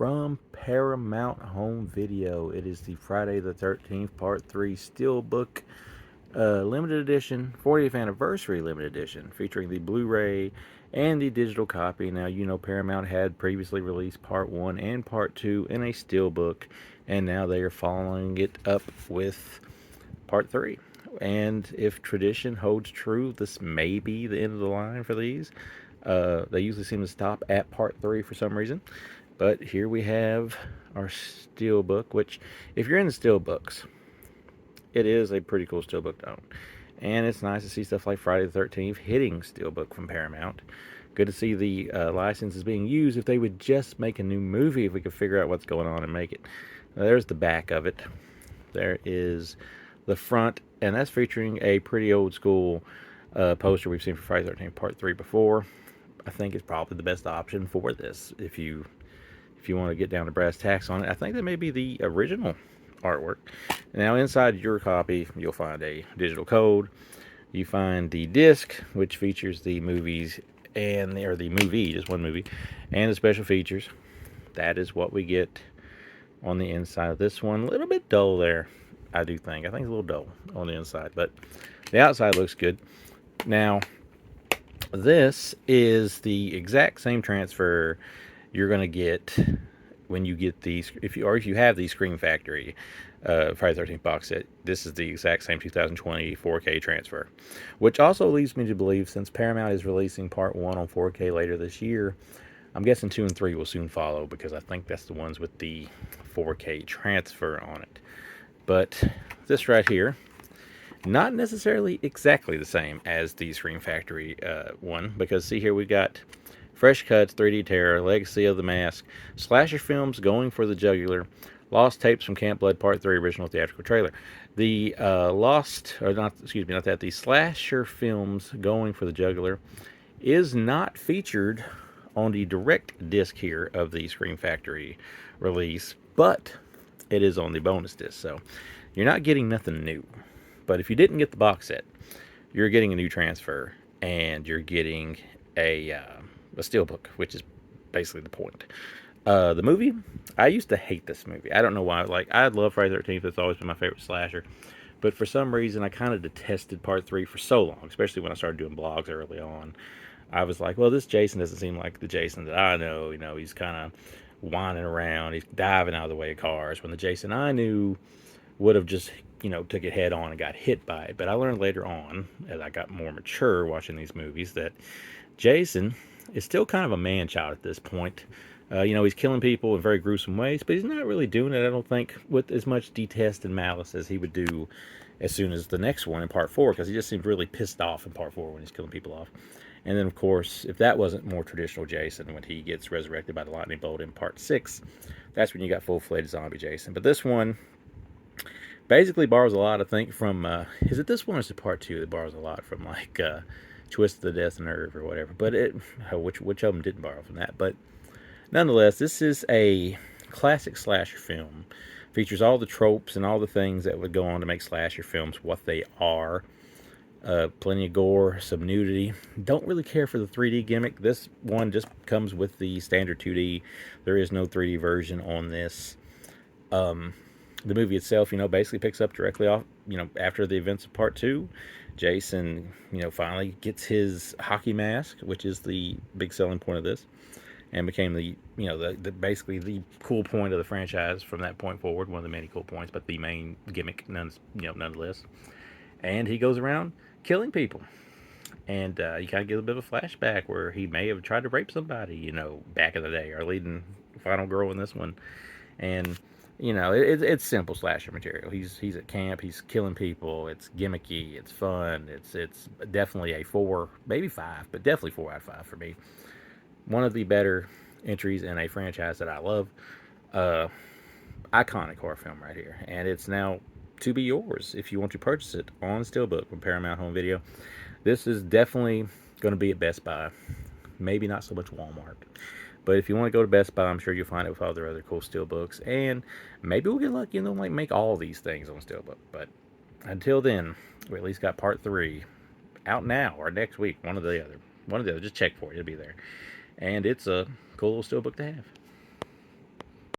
from Paramount Home Video. It is the Friday the 13th, Part 3 Steelbook Limited Edition, 40th Anniversary Limited Edition, featuring the Blu-ray and the digital copy. Now, you know Paramount had previously released Part 1 and Part 2 in a Steelbook, and now they are following it up with Part 3. And if tradition holds true, this may be the end of the line for these. They usually seem to stop at Part 3 for some reason. But here we have our Steelbook, which, if you're into Steelbooks, it is a pretty cool Steelbook to own. And it's nice to see stuff like Friday the 13th hitting Steelbook from Paramount. Good to see the licenses being used. If they would just make a new movie, if we could figure out what's going on and make it. There's the back of it. There is the front, and that's featuring a pretty old school poster we've seen for Friday the 13th Part 3 before. I think it's probably the best option for this if you want to get down to brass tacks on it. I think that may be the original artwork. Now inside your copy you'll find a digital code. You find the disc, which features the movies or the movie, just one movie, and the special features. That is what we get on the inside of this one. A little bit dull there, I do think. I think it's a little dull on the inside, but the outside looks good. Now, this is the exact same transfer you're going to get when you get these, if you have the Scream Factory Friday the 13th box set. This is the exact same 2020 4K transfer, which also leads me to believe, since Paramount is releasing Part 1 on 4K later this year, I'm guessing 2 and 3 will soon follow, because I think that's the ones with the 4K transfer on it. But this right here, not necessarily exactly the same as the Scream Factory one, because see here we got Fresh Cuts, 3D Terror, Legacy of the Mask, Slasher Films Going for the Jugular, Lost Tapes from Camp Blood Part 3 original theatrical trailer. The the Slasher Films Going for the Jugular is not featured on the direct disc here of the Scream Factory release, but it is on the bonus disc, so you're not getting nothing new. But if you didn't get the box set, you're getting a new transfer, and you're getting a Steelbook, which is basically the point. The movie, I used to hate this movie. I don't know why. Like, I love Friday the 13th. It's always been my favorite slasher. But for some reason, I kind of detested Part 3 for so long, especially when I started doing blogs early on. I was like, well, this Jason doesn't seem like the Jason that I know. You know, he's kind of whining around. He's diving out of the way of cars. When the Jason I knew would have just, took it head on and got hit by it. But I learned later on, as I got more mature watching these movies, that Jason is still kind of a man-child at this point. He's killing people in very gruesome ways, but he's not really doing it, I don't think, with as much detest and malice as he would do as soon as the next one in Part 4, because he just seemed really pissed off in Part 4 when he's killing people off. And then, of course, if that wasn't more traditional Jason, when he gets resurrected by the lightning bolt in Part 6, that's when you got full-fledged zombie Jason. But this one basically borrows a lot, I think, from, is it this one or is it Part 2 that borrows a lot from, like, Twist of the Death Nerve or whatever? But which of them didn't borrow from that? But nonetheless, this is a classic slasher film. Features all the tropes and all the things that would go on to make slasher films what they are. Plenty of gore, some nudity. Don't really care for the 3D gimmick. This one just comes with the standard 2D. There is no 3D version on this. The movie itself, basically picks up directly off, after the events of Part 2. Jason, finally gets his hockey mask, which is the big selling point of this, and became the basically the cool point of the franchise from that point forward. One of the many cool points, but the main gimmick, nonetheless. And he goes around killing people, and you kind of get a bit of a flashback where he may have tried to rape somebody, back in the day, our leading final girl in this one. And it's simple slasher material. He's at camp, he's killing people. It's gimmicky, it's fun. It's definitely a 4, maybe 5, but definitely 4 out of 5 for me. One of the better entries in a franchise that I love. Iconic horror film right here, and it's now to be yours if you want to purchase it on Steelbook from Paramount Home Video. This is definitely going to be at Best Buy, maybe not so much Walmart, but if you want to go to Best Buy, I'm sure you'll find it with all their other cool Steelbooks, and maybe we'll get lucky and they'll make all these things on Steelbook. But until then, we at least got Part 3 out now or next week, one of the other. Just check for it, it'll be there, and it's a cool little Steelbook to have.